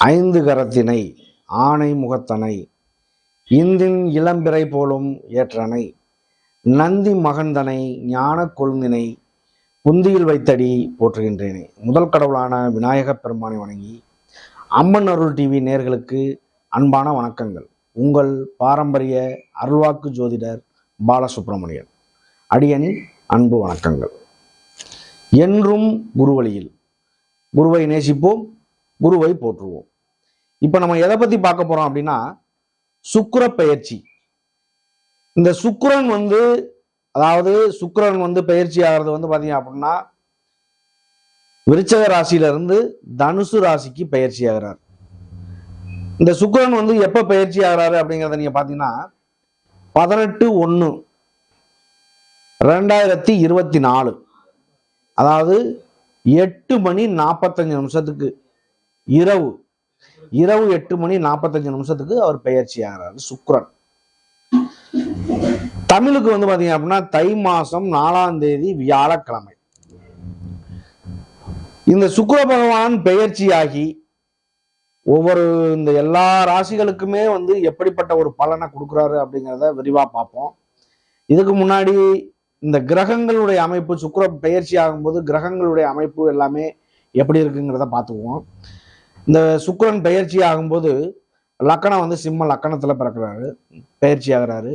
ஐந்து கரத்தினை ஆணை முகத்தனை இந்தின் இளம்பிறை போலும் ஏற்றனை நந்தி மகந்தனை ஞான கொழுந்தினை புந்தியில் வைத்தடி போற்றுகின்றேனே. முதல் கடவுளான விநாயகப் பெருமானை வணங்கி அம்மன் அருள் டிவி நேயர்களுக்கு அன்பான வணக்கங்கள். உங்கள் பாரம்பரிய அருள்வாக்கு ஜோதிடர் பாலசுப்ரமணியன். அடியனின் அன்பு வணக்கங்கள். என்றும் குருவழியில் குருவை நேசிப்போம், குருவை போற்றுவோம். இப்போ நம்ம எதை பற்றி பார்க்க போகிறோம் அப்படின்னா, சுக்கிர பெயர்ச்சி. இந்த சுக்கிரன் பெயர்ச்சி ஆகிறது பார்த்தீங்க அப்படின்னா, விருச்சக ராசியிலிருந்து தனுசு ராசிக்கு பயிற்சி ஆகிறார். இந்த சுக்கிரன் எப்போ பயிற்சி ஆகிறாரு அப்படிங்கிறத நீங்கள் பார்த்தீங்கன்னா 18/1/2024, அதாவது 8:45 இரவு 8:45 அவர் பெயர்ச்சி ஆகிறாரு சுக்கிரன். தமிழுக்கு பாத்தீங்க அப்படின்னா தை மாசம் 4ஆம் தேதி வியாழக்கிழமை இந்த சுக்கிர பகவான் பெயர்ச்சியாகி இந்த எல்லா ராசிகளுக்குமே எப்படிப்பட்ட ஒரு பலனை கொடுக்குறாரு அப்படிங்கிறத விரிவா பார்ப்போம். இதுக்கு முன்னாடி இந்த கிரகங்களுடைய அமைப்பு, சுக்கிர பெயர்ச்சி ஆகும்போது கிரகங்களுடைய அமைப்பு எல்லாமே எப்படி இருக்குங்கிறத பார்த்துக்குவோம். இந்த சுக்கிரன் பெயர்ச்சி ஆகும்போது லக்கணம் சிம்ம லக்கணத்துல பிறக்கிறாரு, பெயர்ச்சி ஆகிறாரு.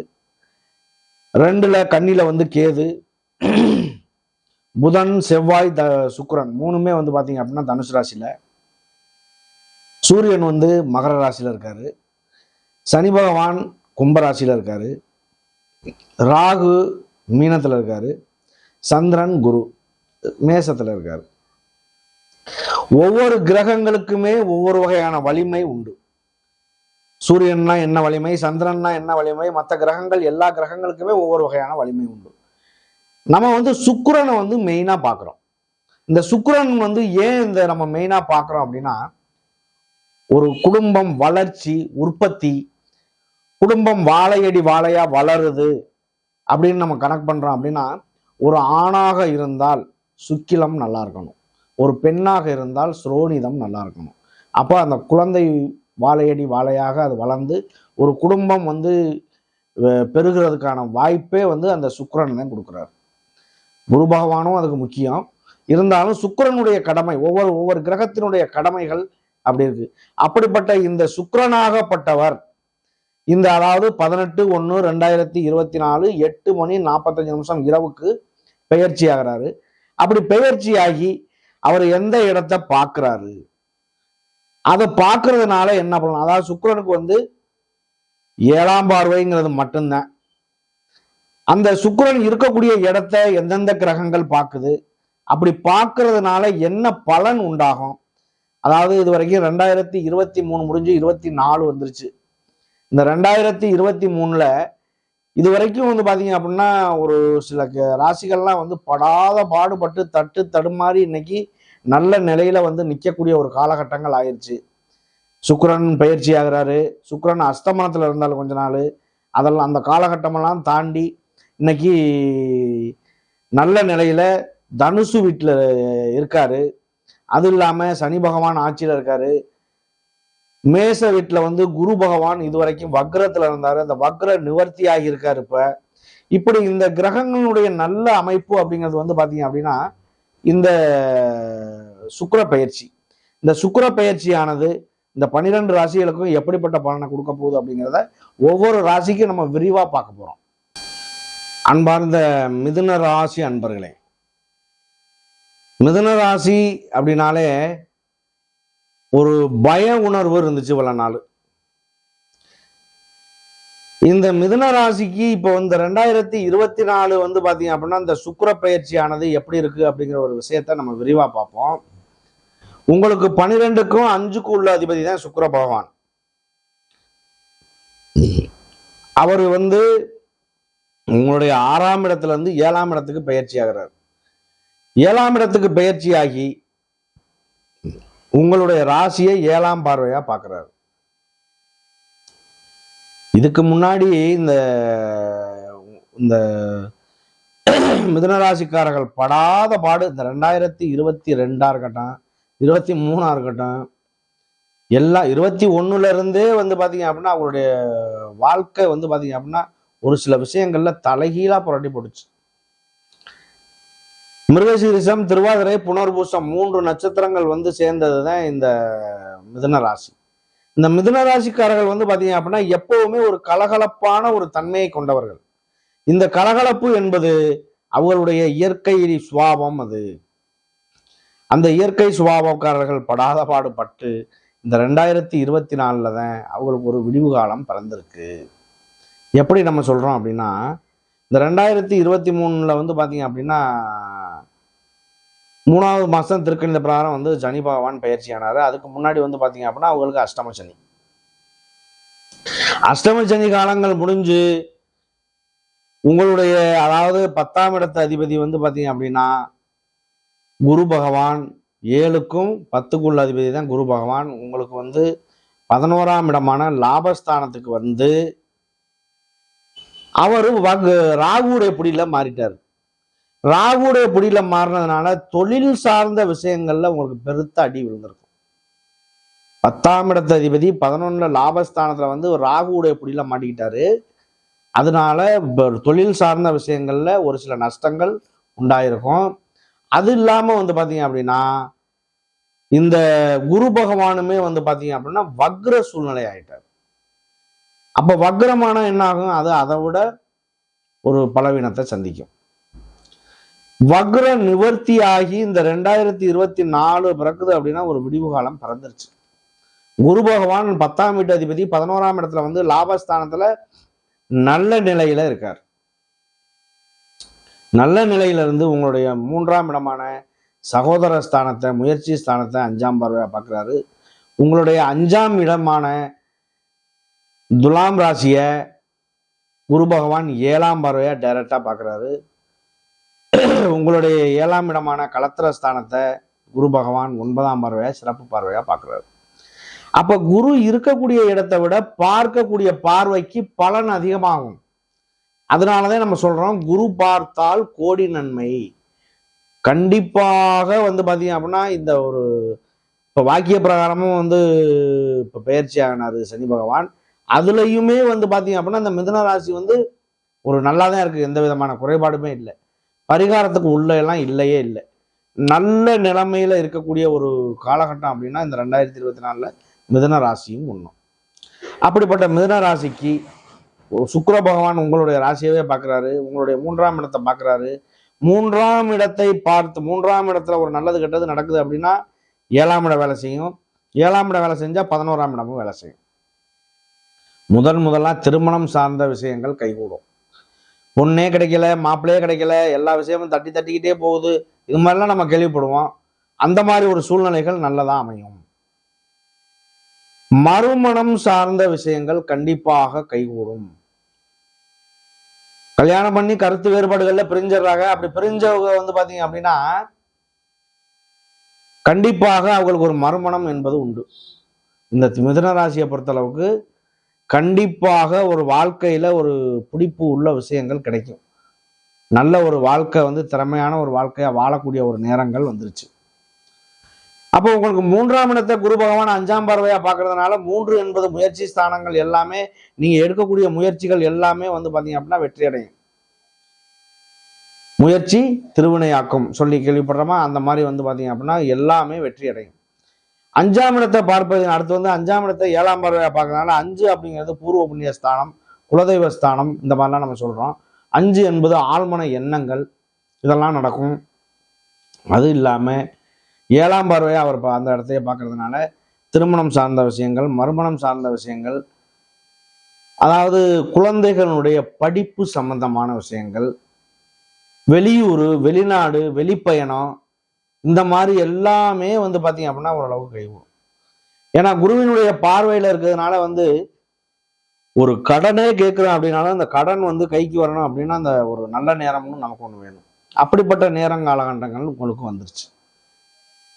2ல கன்னியில கேது, புதன் செவ்வாய் சுக்கிரன் மூணுமே பாத்தீங்க அப்படின்னா தனுசு ராசியில, சூரியன் மகர ராசியில இருக்காரு, சனி பகவான் கும்பராசியில இருக்காரு, ராகு மீனத்துல இருக்காரு, சந்திரன் குரு மேசத்துல இருக்காரு. ஒவ்வொரு கிரகங்களுக்குமே ஒவ்வொரு வகையான வலிமை உண்டு. சூரியன்னா என்ன வலிமை, சந்திரன்னா என்ன வலிமை, மற்ற கிரகங்கள் எல்லா கிரகங்களுக்குமே ஒவ்வொரு வகையான வலிமை உண்டு. நம்ம சுக்கிரனை மெயினா பார்க்கிறோம். இந்த சுக்கிரன் ஏன் நம்ம மெயினா பார்க்கிறோம் அப்படின்னா, ஒரு குடும்பம் வளர்ச்சி, உற்பத்தி, குடும்பம் வாழையடி வாழையா வளருது அப்படின்னு நம்ம கணக்கு பண்றோம். அப்படின்னா ஒரு ஆணாக இருந்தால் சுக்கிலம் நல்லா இருக்கணும், ஒரு பெண்ணாக இருந்தால் சுரோனிதம் நல்லா இருக்கணும். அப்போ அந்த குழந்தை வாழையடி வாழையாக அது வளர்ந்து ஒரு குடும்பம் பெருகிறதுக்கான வாய்ப்பே அந்த சுக்கிரன் தான் கொடுக்குறாரு. குரு பகவானும் அதுக்கு முக்கியம். இருந்தாலும் சுக்கிரனுடைய கடமை, ஒவ்வொரு கிரகத்தினுடைய கடமைகள் அப்படி இருக்கு. அப்படிப்பட்ட இந்த சுக்கிரனாகப்பட்டவர் அதாவது 18/1/2024 8:45 இரவுக்கு பெயர்ச்சி ஆகிறாரு. அப்படி பெயர்ச்சியாகி அவர் எந்த இடத்தை பார்க்கிறாரு, அதை பார்க்கறதுனால என்ன பண்ணலாம். அதாவது சுக்கிரனுக்கு 7ஆம் பார்வைங்கிறது மட்டும்தான். அந்த சுக்கிரன் இருக்கக்கூடிய இடத்த எந்தெந்த கிரகங்கள் பார்க்குது, அப்படி பார்க்கறதுனால என்ன பலன் உண்டாகும். அதாவது இது வரைக்கும் 2023 முடிஞ்சு 24 வந்துருச்சு. இந்த 2023ல இது வரைக்கும் பாத்தீங்க அப்படின்னா ஒரு சில ராசிகள்லாம் படாத பாடுபட்டு தட்டு தடுமாறி இன்னைக்கு நல்ல நிலையில நிற்கக்கூடிய ஒரு காலகட்டங்கள் ஆயிடுச்சு. சுக்கிரன் பயிற்சி ஆகிறாரு. சுக்கிரன் அஸ்தமனத்துல இருந்தாலும் கொஞ்ச நாள், அதெல்லாம் அந்த காலகட்டமெல்லாம் தாண்டி இன்னைக்கு நல்ல நிலையில தனுசு வீட்டுல இருக்காரு. அது இல்லாம சனி பகவான் ஆட்சியில இருக்காரு. மேச வீட்டுல குரு பகவான் இது வரைக்கும் வக்ரத்துல இருந்தாரு, அந்த வக்ர நிவர்த்தி ஆகி இருக்காரு. இப்படி இந்த கிரகங்களுடைய நல்ல அமைப்பு அப்படிங்கிறது பாத்தீங்க அப்படின்னா இந்த சுக்கிர பயிற்சி, இந்த சுக்கிர பயிற்சியானது இந்த 12 ராசிகளுக்கும் எப்படிப்பட்ட பலனை கொடுக்க போகுது அப்படிங்கிறத ஒவ்வொரு ராசிக்கும் நம்ம விரிவா பார்க்க போறோம். அன்பார்ந்த மிதுன ராசி அன்பர்களே, மிதுன ராசி அப்படின்னாலே ஒரு பய உணர்வு இருந்துச்சு இவ்வளவு நாள். இந்த மிதுன ராசிக்கு இப்போ 2024 பாத்தீங்க அப்படின்னா இந்த சுக்கிர பயிற்சியானது எப்படி இருக்கு அப்படிங்கிற ஒரு விஷயத்த நம்ம விரிவா பார்ப்போம். உங்களுக்கு 12க்கும் 5க்கும் உள்ள அதிபதி தான் சுக்கிர பகவான். அவர் உங்களுடைய 6ஆம் இடத்துல 7ஆம் இடத்துக்கு பயிற்சி ஆகிறார். 7ஆம் இடத்துக்கு பயிற்சியாகி உங்களுடைய ராசியை 7ஆம் பார்வையா பார்க்கிறார். இதுக்கு முன்னாடி இந்த மிதுனராசிக்காரர்கள் படாத பாடு இந்த 2022 இருக்கட்டும், 23 இருக்கட்டும், எல்லா 21ல இருந்தே வந்து பாத்தீங்க அப்படின்னா அவங்களுடைய வாழ்க்கை வந்து பாத்தீங்க அப்படின்னா ஒரு சில விஷயங்கள்ல தலைகீழா புரட்டி போட்டுச்சு. மிருகசீரிஷம், திருவாதிரை, புனர்பூசம் 3 நட்சத்திரங்கள் வந்து சேர்ந்ததுதான் இந்த மிதுன ராசி. இந்த மிதுன ராசிக்காரர்கள் வந்து பாத்தீங்க அப்படின்னா எப்பவுமே ஒரு கலகலப்பான ஒரு தன்மையை கொண்டவர்கள். இந்த கலகலப்பு என்பது அவர்களுடைய இயற்கை சுபாவம். அது அந்த இயற்கை சுபாவக்காரர்கள் படாத பாடுபட்டு இந்த 2024 தான் அவங்களுக்கு ஒரு விடிவு காலம் பிறந்திருக்கு. எப்படி நம்ம சொல்றோம் அப்படின்னா, இந்த 2023 வந்து பாத்தீங்க அப்படின்னா 3வது மாசம் திருக்கணித பிரகாரம் வந்து சனி பகவான் பயிற்சி ஆனாரு. அதுக்கு முன்னாடி வந்து பாத்தீங்க அப்படின்னா அவங்களுக்கு அஷ்டம சனி. அஷ்டம சனி காலங்கள் முடிஞ்சு உங்களுடைய அதாவது 10ஆம் இடத்து அதிபதி வந்து பாத்தீங்க அப்படின்னா குரு பகவான் 7க்கும் 10க்குள்ள அதிபதி தான் குரு பகவான். உங்களுக்கு வந்து 11ஆம் இடமான லாபஸ்தானத்துக்கு வந்து அவரு ராகுடைய பிடியில மாறிட்டார். ராகுடைய பிடியில மாறினதுனால தொழில் சார்ந்த விஷயங்கள்ல உங்களுக்கு பெருத்த அடி விழுந்திருக்கும். 10ஆம் இடத்து அதிபதி 11ல லாபஸ்தானத்துல வந்து ராகுடைய பிடியில மாட்டிக்கிட்டாரு. அதனால தொழில் சார்ந்த விஷயங்கள்ல ஒரு சில நஷ்டங்கள் உண்டாயிருக்கும். அது இல்லாம வந்து பாத்தீங்க அப்படின்னா இந்த குரு பகவானுமே வந்து பாத்தீங்க அப்படின்னா வக்ர சூழ்நிலை ஆயிட்டார். அப்ப வக்ரமான என்ன ஆகும், அது அதை விட ஒரு பலவீனத்தை சந்திக்கும். வக்ர நிவர்த்தி ஆகி இந்த 2024 பிறக்குது அப்படின்னா ஒரு விடிவு காலம் பிறந்துருச்சு. குரு பகவான் 10ஆம் வீட்டு அதிபதி 11ஆம் இடத்துல வந்து லாபஸ்தானத்துல நல்ல நிலையில இருக்கார். நல்ல நிலையில இருந்து உங்களுடைய 3ஆம் இடமான சகோதர ஸ்தானத்தை, முயற்சி ஸ்தானத்தை 5ஆம் பார்வையா பார்க்கிறாரு. உங்களுடைய 5ஆம் இடமான துலாம் ராசிய குரு பகவான் 7ஆம் பார்வையா டைரக்டா பார்க்கிறாரு. உங்களுடைய 7ஆம் இடமான கலத்திர ஸ்தானத்தை குரு பகவான் 9ஆம் பார்வையா சிறப்பு பார்வையா பார்க்கிறாரு. அப்ப குரு இருக்கக்கூடிய இடத்தை விட பார்க்கக்கூடிய பார்வைக்கு பலன் அதிகமாகும். அதனாலதான் நம்ம சொல்றோம் குரு பார்த்தால் கோடி நன்மை. கண்டிப்பாக வந்து பாத்தீங்க அப்படின்னா இந்த ஒரு இப்ப வாக்கிய பிரகாரமும் வந்து இப்ப பயிற்சி ஆகினாரு சனி பகவான். அதுலயுமே வந்து பாத்தீங்க அப்படின்னா இந்த மிதுன ராசி வந்து ஒரு நல்லாதான் இருக்கு, எந்த விதமான குறைபாடுமே இல்லை. பரிகாரத்துக்கு உள்ள எல்லாம் இல்லையே இல்லை. நல்ல நிலைமையில இருக்கக்கூடிய ஒரு காலகட்டம் அப்படின்னா இந்த 2024 மிதுன ராசியும் ஒண்ணும். அப்படிப்பட்ட மிதுன ராசிக்கு சுக்கிர பகவான் உங்களுடைய ராசியவே பார்க்கிறாரு. உங்களுடைய 3ஆம் இடத்தை பார்க்கிறாரு. 3ஆம் இடத்தை பார்த்து 3ஆம் இடத்துல ஒரு நல்லது கெட்டது நடக்குது அப்படின்னா 7ஆம் இடம் வேலை செய்யும். 7ஆம் இடம் வேலை செஞ்சா 11ஆம் இடமும் வேலை செய்யும். முதலா திருமணம் சார்ந்த விஷயங்கள் கைகூடும். பொண்ணே கிடைக்கல, மாப்பிள்ளையே கிடைக்கல, எல்லா விஷயமும் தட்டிக்கிட்டே போகுது, இது மாதிரிலாம் நம்ம கேள்விப்படுவோம். அந்த மாதிரி ஒரு சூழ்நிலைகள் நல்லதா அமையும். மறுமணம் சார்ந்த விஷயங்கள் கண்டிப்பாக கைகூடும். கல்யாணம் பண்ணி கருத்து வேறுபாடுகள்ல பிரிஞ்சிடறாங்க. அப்படி பிரிஞ்சவங்க வந்து பாத்தீங்க அப்படின்னா கண்டிப்பாக அவங்களுக்கு ஒரு மறுமணம் என்பது உண்டு. இந்த மிதுன ராசியை பொறுத்தளவுக்கு கண்டிப்பாக ஒரு வாழ்க்கையில ஒரு பிடிப்பு உள்ள விஷயங்கள் கிடைக்கும். நல்ல ஒரு வாழ்க்கை வந்து திறமையான ஒரு வாழ்க்கையா வாழக்கூடிய ஒரு நேரங்கள் வந்துருச்சு. அப்போ உங்களுக்கு 3ஆம் இடத்தை குரு பகவான் 5ஆம் பார்வையா பார்க்கறதுனால 3 என்பது முயற்சி ஸ்தானங்கள் எல்லாமே நீங்க எடுக்கக்கூடிய முயற்சிகள் எல்லாமே வந்து பாத்தீங்க அப்படின்னா வெற்றி அடையும். முயற்சி திருவினையாக்கும் சொல்லி கேள்விப்படுறோமா, அந்த மாதிரி வந்து பாத்தீங்க அப்படின்னா எல்லாமே வெற்றி அடையும். 5ஆம் இடத்தை பார்ப்பது அடுத்து வந்து 5ஆம் இடத்தை 7ஆம் பார்வையா பார்க்கறதுனால 5 அப்படிங்கிறது பூர்வ புண்ணிய ஸ்தானம், குலதெய்வ ஸ்தானம், இந்த மாதிரிலாம் நம்ம சொல்றோம். 5 என்பது ஆழ்மன எண்ணங்கள், இதெல்லாம் நடக்கும். அது இல்லாம 7ஆம் பார்வையா அவர் அந்த இடத்தையே பார்க்கறதுனால திருமணம் சார்ந்த விஷயங்கள், மறுமணம் சார்ந்த விஷயங்கள், அதாவது குழந்தைகளுடைய படிப்பு சம்பந்தமான விஷயங்கள், வெளியூர், வெளிநாடு, வெளிப்பயணம், இந்த மாதிரி எல்லாமே வந்து பாத்தீங்க அப்படின்னா ஓரளவுக்கு கைகூடும். ஏன்னா குருவினுடைய பார்வையில இருக்கிறதுனால வந்து ஒரு கடனே கேட்கிறோம் அப்படின்னாலும் அந்த கடன் வந்து கைக்கு வரணும் அப்படின்னா அந்த ஒரு நல்ல நேரம்னு நமக்கு ஒண்ணு வேணும். அப்படிப்பட்ட நேரங்காலகண்டங்கள் உங்களுக்கு வந்துருச்சு.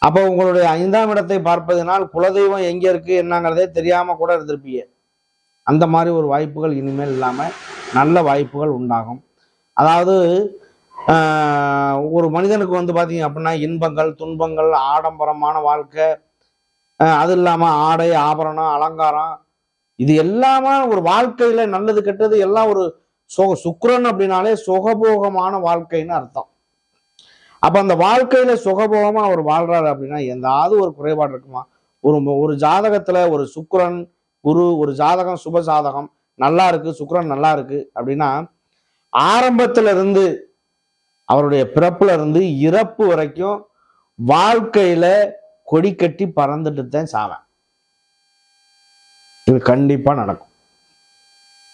அப்போ உங்களுடைய 5ஆம் இடத்தை பார்ப்பதனால் குலதெய்வம் எங்க இருக்கு என்னங்கிறதே தெரியாம கூட இருந்திருப்பீங்க. அந்த மாதிரி ஒரு வாய்ப்புகள் இனிமேல் இல்லாம நல்ல வாய்ப்புகள் உண்டாகும். அதாவது ஒரு மனிதனுக்கு வந்து பாத்தீங்க அப்படின்னா இன்பங்கள், துன்பங்கள், ஆடம்பரமான வாழ்க்கை, அது இல்லாம ஆடை ஆபரணம் அலங்காரம் இது எல்லாமே ஒரு வாழ்க்கையில நல்லது கெட்டது எல்லாம் ஒரு சுக்கிரன் அப்படின்னாலே சுகபோகமான வாழ்க்கைன்னு அர்த்தம். அப்ப அந்த வாழ்க்கையில சுகபோகமா அவர் வாழ்றாரு அப்படின்னா எந்தாவது ஒரு குறைபாடு இருக்குமா? ஒரு ஒரு ஜாதகத்துல ஒரு சுக்கிரன் குரு ஒரு ஜாதகம் சுப ஜாதகம் நல்லா இருக்கு, சுக்கிரன் நல்லா இருக்கு அப்படின்னா ஆரம்பத்துல இருந்து அவருடைய பிறப்புல இருந்து இறப்பு வரைக்கும் வாழ்க்கையில கொடி கட்டி பறந்துட்டு தான் சாவேன். இது கண்டிப்பா நடக்கும்.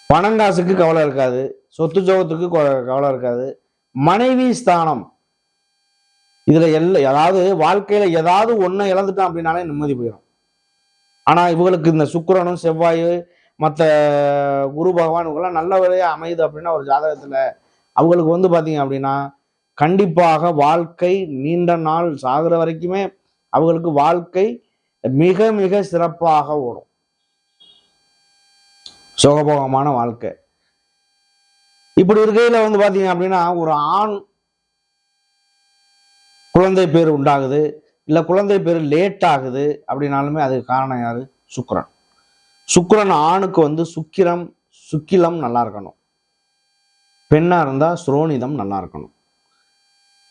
பணங்காசுக்கு கவலை இருக்காது, சொத்து சோகத்துக்கு கவலை இருக்காது, மனைவி ஸ்தானம் இதுல ஏதாவது வாழ்க்கையில ஏதாவது ஒண்ணு இழந்துட்டான் அப்படின்னாலே நிம்மதி போயிடும். ஆனா இவங்களுக்கு இந்த சுக்கிரனும் செவ்வாய் மற்ற குரு பகவான் இவங்கெல்லாம் நல்ல வழியா அமையுது அப்படின்னா ஒரு ஜாதகத்துல அவங்களுக்கு வந்து பாத்தீங்க அப்படின்னா கண்டிப்பாக வாழ்க்கை நீண்ட நாள் சாகுற வரைக்குமே அவங்களுக்கு வாழ்க்கை மிக மிக சிறப்பாக ஓடும். சுகபோகமான வாழ்க்கை. இப்படி இருக்கையில வந்து பாத்தீங்க அப்படின்னா ஒரு ஆண் குழந்தை பேர் உண்டாகுது, இல்ல குழந்தை பேர் லேட் ஆகுது அப்படின்னாலுமே அதுக்கு காரணம் யாரு? சுக்கிரன். சுக்கிரன் ஆணுக்கு வந்து சுக்கிலம் நல்லா இருக்கணும், பெண்ணா இருந்தா சுரோனிதம் நல்லா இருக்கணும்.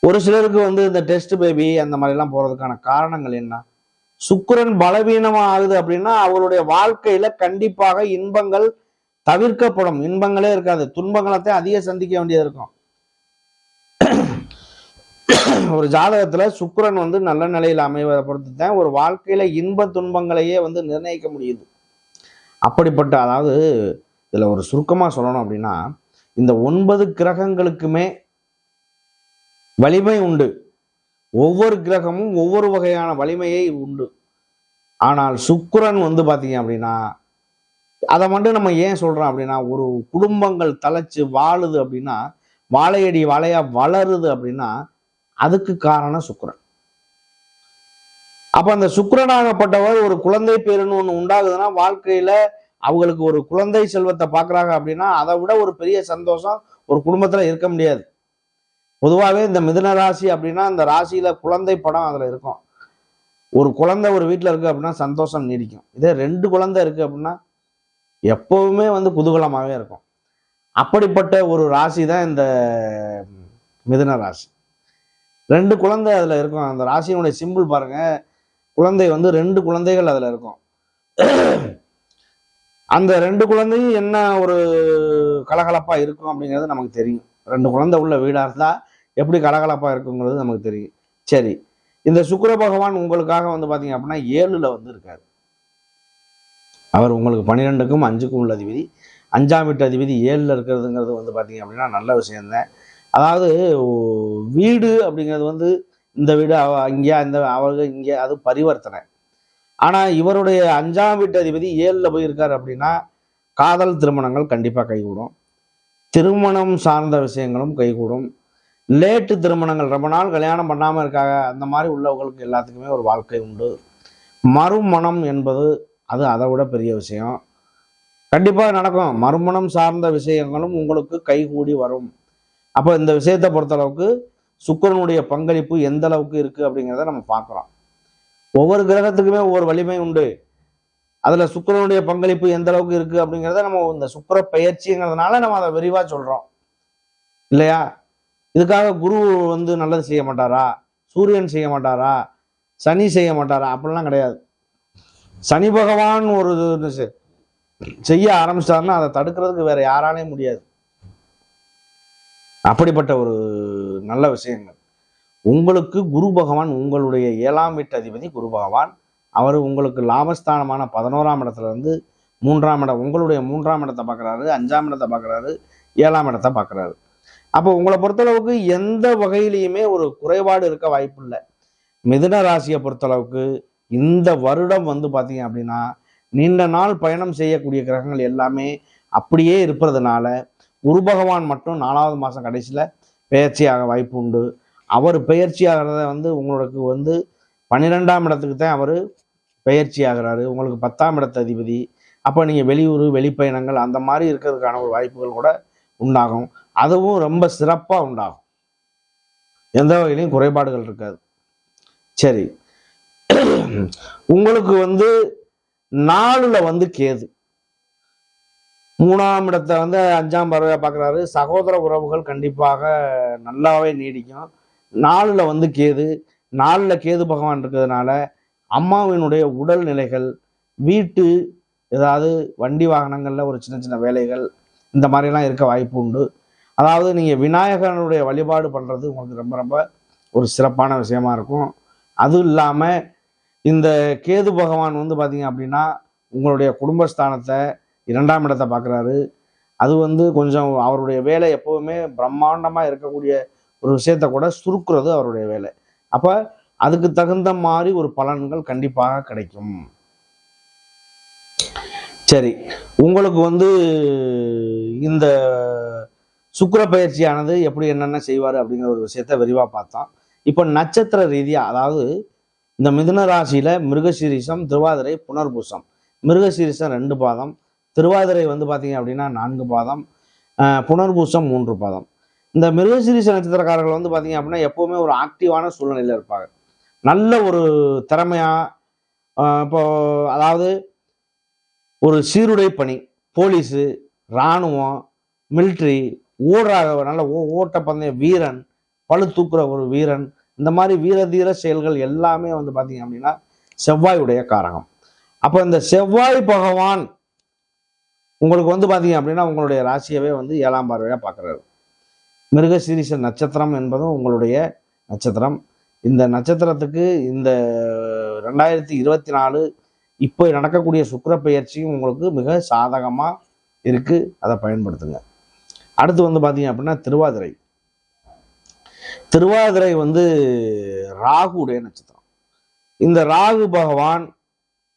ஒரு சிலருக்கு வந்து இந்த டெஸ்ட் பேபி அந்த மாதிரி எல்லாம் போறதுக்கான காரணங்கள் என்ன? சுக்கிரன் பலவீனமா ஆகுது அப்படின்னா அவருடைய வாழ்க்கையில கண்டிப்பாக இன்பங்கள் தவிர்க்கப்படும். இன்பங்களே இருக்காது, துன்பங்களைத்தான் அதிக சந்திக்க வேண்டியது இருக்கும். ஒரு ஜாதகத்துல சுக்கிரன் வந்து நல்ல நிலையில் அமைவதை பொறுத்து தான் ஒரு வாழ்க்கையில இன்ப துன்பங்களையே வந்து நிர்ணயிக்க முடியுது. அப்படிப்பட்ட அதாவது இதுல ஒரு சுருக்கமா சொல்லணும் அப்படின்னா இந்த 9 கிரகங்களுக்குமே வலிமை உண்டு. ஒவ்வொரு கிரகமும் ஒவ்வொரு வகையான வலிமையை உண்டு. ஆனால் சுக்கிரன் வந்து பாத்தீங்க அப்படின்னா அதை மட்டும் நம்ம ஏன் சொல்றோம் அப்படின்னா ஒரு குடும்பங்கள் தலைச்சு வாழுது அப்படின்னா வாழையடி வாழையா வளருது அப்படின்னா அதுக்கு காரணம் சுக்கிரன். அப்ப அந்த சுக்கிரனாகப்பட்டவர் ஒரு குழந்தை பேருன்னு ஒண்ணு உண்டாகுதுன்னா வாழ்க்கையில அவங்களுக்கு ஒரு குழந்தை செல்வத்தை பாக்குறாங்க அப்படின்னா அதை விட ஒரு பெரிய சந்தோஷம் ஒரு குடும்பத்துல இருக்க முடியாது. பொதுவாகவே இந்த மிதுன ராசி அப்படின்னா அந்த ராசியில குழந்தை படம் அதுல இருக்கும். ஒரு குழந்தை ஒரு வீட்டுல இருக்கு அப்படின்னா சந்தோஷம் நீடிக்கும். இதே 2 குழந்தை இருக்கு அப்படின்னா எப்பவுமே வந்து குதூகலமாகவே இருக்கும். அப்படிப்பட்ட ஒரு ராசி தான் இந்த மிதுன ராசி. 2 குழந்தை அதுல இருக்கும். அந்த ராசியினுடைய சிம்பிள் பாருங்க, குழந்தை வந்து 2 குழந்தைகள் அதுல இருக்கும். அந்த 2 குழந்தையும் என்ன ஒரு கலகலப்பா இருக்கும் அப்படிங்கிறது நமக்கு தெரியும். 2 குழந்தை உள்ள வீடா இருந்தா எப்படி கலகலப்பா இருக்குங்கிறது நமக்கு தெரியும். சரி, இந்த சுக்கிர பகவான் உங்களுக்காக வந்து பாத்தீங்க அப்படின்னா 7ல வந்து இருக்காரு. அவர் உங்களுக்கு 12க்கும் 5க்கும் உள்ள அதிபதி. 5ஆம் வீட்டு அதிபதி 7ல இருக்கிறதுங்கிறது வந்து பாத்தீங்க அப்படின்னா நல்ல விஷயம்தான். அதாவது வீடு அப்படிங்கிறது வந்து இந்த வீடு இங்கே இந்த அவருக்கு இங்கே அது பரிவர்த்தனை. ஆனா இவருடைய 5ஆம் வீட்டு அதிபதி 7ல போய் இருக்காரு அப்படின்னா காதல் திருமணங்கள் கண்டிப்பா கைகூடும். திருமணம் சார்ந்த விஷயங்களும் கைகூடும். லேட்டு திருமணங்கள் ரொம்ப நாள் கல்யாணம் பண்ணாம இருக்காங்க அந்த மாதிரி உள்ளவங்களுக்கு எல்லாத்துக்குமே ஒரு வாழ்க்கை உண்டு. மறுமணம் என்பது அது அதை விட பெரிய விஷயம், கண்டிப்பாக நடக்கும். மறுமணம் சார்ந்த விஷயங்களும் உங்களுக்கு கைகூடி வரும். அப்போ இந்த விஷயத்தை பொறுத்தளவுக்கு சுக்கிரனுடைய பங்களிப்பு எந்த அளவுக்கு இருக்கு அப்படிங்கிறத நம்ம பார்க்குறோம். ஒவ்வொரு கிரகத்துக்குமே ஒவ்வொரு வலிமை உண்டு. அதுல சுக்கிரனுடைய பங்களிப்பு எந்த அளவுக்கு இருக்கு அப்படிங்கிறத நம்ம இந்த சுக்கிர பெயர்ச்சிங்கிறதுனால நம்ம அதை விரிவா சொல்றோம் இல்லையா? இதுக்காக குரு வந்து நல்லது செய்ய மாட்டாரா, சூரியன் செய்ய மாட்டாரா, சனி செய்ய மாட்டாரா அப்படிலாம் கிடையாது. சனி பகவான் ஒரு செய்ய ஆரம்பிச்சாருன்னா அதை தடுக்கிறதுக்கு வேற யாராலையும் முடியாது. அப்படிப்பட்ட ஒரு நல்ல விஷயங்கள். உங்களுக்கு குரு பகவான் உங்களுடைய 7ஆம் வீட்டு அதிபதி குரு பகவான். அவர் உங்களுக்கு லாபஸ்தானமான 11ஆம் இடத்துல இருந்து 3ஆம் இடம் உங்களுடைய 3ஆம் இடத்தை பார்க்குறாரு, 5ஆம் இடத்தை பார்க்குறாரு, 7ஆம் இடத்தை பார்க்குறாரு. அப்போ உங்களை பொறுத்தளவுக்கு எந்த வகையிலையுமே ஒரு குறைபாடு இருக்க வாய்ப்பு இல்லை. மிதுன ராசியை பொறுத்தளவுக்கு இந்த வருடம் வந்து பார்த்தீங்க அப்படின்னா நீண்ட நாள் பயணம் செய்யக்கூடிய கிரகங்கள் எல்லாமே அப்படியே இருப்பதுனால குரு பகவான் மட்டும் 4வது மாதம் கடைசியில் பெயர்ச்சியாக வாய்ப்பு உண்டு. அவர் பெயர்ச்சி ஆகிறத வந்து உங்களுக்கு வந்து 12ஆம் இடத்துக்கு தான் அவர் பெயர்ச்சி ஆகிறாரு. உங்களுக்கு 10ஆம் இடத்து அதிபதி. அப்போ நீங்கள் வெளியூர் வெளிப்பயணங்கள் அந்த மாதிரி இருக்கிறதுக்கான ஒரு வாய்ப்புகள் கூட உண்டாகும். அதுவும் ரொம்ப சிறப்பாக உண்டாகும். எந்த வகையிலையும் குறைபாடுகள் இருக்காது. சரி, உங்களுக்கு வந்து 4ல் கேது 3ஆம் இடத்தை 5ஆம் பார்வையா பார்க்குறாரு. சகோதர உறவுகள் கண்டிப்பாக நல்லாவே நீடிக்கும். 4ல் கேது 4ல் கேது பகவான் இருக்கிறதுனால அம்மாவினுடைய உடல் நிலைகள், வீட்டு ஏதாவது வண்டி வாகனங்கள்ல ஒரு சின்ன சின்ன வேலைகள் இந்த மாதிரிலாம் இருக்க வாய்ப்பு உண்டு. அதாவது நீங்கள் விநாயகனுடைய வழிபாடு பண்ணுறது உங்களுக்கு ரொம்ப ரொம்ப ஒரு சிறப்பான விஷயமா இருக்கும். அதுவும் இல்லாமல் இந்த கேது பகவான் பார்த்தீங்க அப்படின்னா உங்களுடைய குடும்பஸ்தானத்தை 2ஆம் இடத்தை பார்க்குறாரு. அது கொஞ்சம் அவருடைய வேலை எப்போவுமே பிரம்மாண்டமாக இருக்கக்கூடிய ஒரு விஷயத்த கூட சுருக்குறது அவருடைய வேலை. அப்போ அதுக்கு தகுந்த மாதிரி ஒரு பலன்கள் கண்டிப்பாக கிடைக்கும். சரி, உங்களுக்கு இந்த சுக்கிர பயிற்சியானது எப்படி என்னென்ன செய்வார் அப்படிங்கிற ஒரு விஷயத்த விரிவாக பார்த்தோம். இப்போ நட்சத்திர ரீதியாக, அதாவது இந்த மிதுன ராசியில மிருகசீரிஷம், திருவாதிரை, புனர்பூசம். மிருகசீரிஷம் 2 பாதம், திருவாதிரை பார்த்தீங்க அப்படின்னா 4 பாதம், புனர்பூசம் 3 பாதம். இந்த மிருகசீரிஷ நட்சத்திரக்காரர்கள் பார்த்தீங்க அப்படின்னா எப்பவுமே ஒரு ஆக்டிவான சூழ்நிலையில் இருப்பாங்க. நல்ல ஒரு திறமையா, இப்போ அதாவது ஒரு சீருடை பணி, போலீஸு, இராணுவம், மிலிட்ரி, ஓடுறாக நல்ல ஓட்டப்பந்தய வீரன், பளு தூக்குற ஒரு வீரன், இந்த மாதிரி வீரதீர செயல்கள் எல்லாமே பார்த்தீங்க அப்படின்னா செவ்வாயுடைய காரகம். அப்போ இந்த செவ்வாய் பகவான் உங்களுக்கு பார்த்தீங்க அப்படின்னா உங்களுடைய ராசியவே 7ஆம் பார்வையா பார்க்குறாரு. மிருகசீரிஷ நட்சத்திரம் என்பதும் உங்களுடைய நட்சத்திரம். இந்த நட்சத்திரத்துக்கு இந்த 2024 இப்போ நடக்கக்கூடிய சுக்கிர பெயர்ச்சியும் உங்களுக்கு மிக சாதகமாக இருக்கு. அதை பயன்படுத்துங்க. அடுத்து பார்த்தீங்க அப்படின்னா திருவாதிரை. திருவாதிரை ராகுடைய நட்சத்திரம். இந்த ராகு பகவான்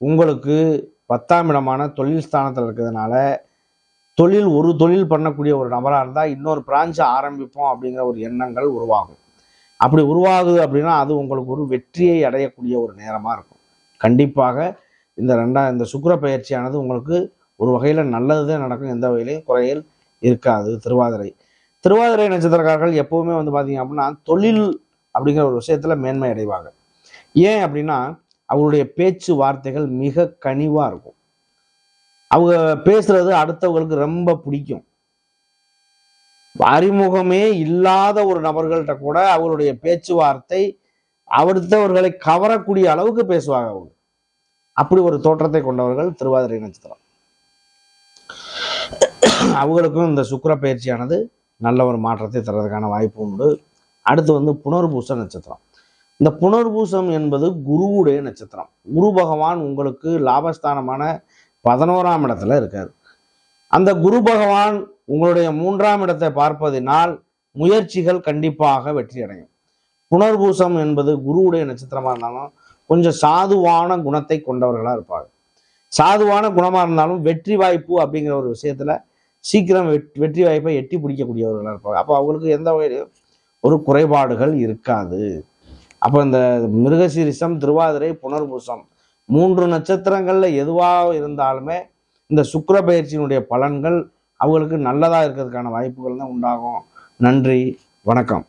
உங்களுக்கு 10ஆம் இடமான தொழில் ஸ்தானத்தில் இருக்கிறதுனால ஒரு தொழில் பண்ணக்கூடிய ஒரு நபராக இருந்தால் இன்னொரு பிரான்ச்சை ஆரம்பிப்போம் அப்படிங்கிற ஒரு எண்ணங்கள் உருவாகும். அப்படி உருவாகுது அப்படின்னா அது உங்களுக்கு ஒரு வெற்றியை அடையக்கூடிய ஒரு நேரமாக இருக்கும். கண்டிப்பாக இந்த சுக்கிர பயிற்சியானது உங்களுக்கு ஒரு வகையில் நல்லது தான் நடக்கும். எந்த வகையிலையும் குறையில் இருக்காது. திருவாதிரை நட்சத்திரக்காரர்கள் எப்பவுமே பார்த்தீங்க அப்படின்னா தொழில் அப்படிங்கிற ஒரு விஷயத்துல மேன்மை அடைவாங்க. ஏன் அப்படின்னா அவருடைய பேச்சு வார்த்தைகள் மிக கனிவா இருக்கும். அவங்க பேசுறது அடுத்தவங்களுக்கு ரொம்ப பிடிக்கும். அறிமுகமே இல்லாத ஒரு நபர்கள்ட்ட கூட அவருடைய பேச்சுவார்த்தை அடுத்தவர்களை கவரக்கூடிய அளவுக்கு பேசுவாங்க. அவங்க அப்படி ஒரு தோற்றத்தை கொண்டவர்கள் திருவாதிரை நட்சத்திரம். அவங்களுக்கும் இந்த சுக்கிர பயிற்சியானது நல்ல ஒரு மாற்றத்தை தர்றதுக்கான வாய்ப்பு உண்டு. அடுத்து புனர்பூச நட்சத்திரம். இந்த புனர்பூசம் என்பது குருவுடைய நட்சத்திரம். குரு பகவான் உங்களுக்கு லாபஸ்தானமான 11ஆம் இடத்துல இருக்காரு. அந்த குரு பகவான் உங்களுடைய 3ஆம் இடத்தை பார்ப்பதினால் முயற்சிகள் கண்டிப்பாக வெற்றி அடையும். புனர்பூசம் என்பது குருவுடைய நட்சத்திரமா இருந்தாலும் கொஞ்சம் சாதுவான குணத்தை கொண்டவர்களா இருப்பாங்க. சாதுவான குணமா இருந்தாலும் வெற்றி வாய்ப்பு அப்படிங்கிற ஒரு விஷயத்துல சீக்கிரம் வெற்றி வாய்ப்பை எட்டி பிடிக்கக்கூடியவர்களாக இருப்பாங்க. அப்போ அவங்களுக்கு எந்த வகையிலும் ஒரு குறைபாடுகள் இருக்காது. அப்போ இந்த மிருகசீரிஷம், திருவாதிரை, புனர்பூசம் 3 நட்சத்திரங்கள்ல எதுவாக இருந்தாலுமே இந்த சுக்கிர பயிற்சியினுடைய பலன்கள் அவங்களுக்கு நல்லதா இருக்கிறதுக்கான வாய்ப்புகள் தான் உண்டாகும். நன்றி, வணக்கம்.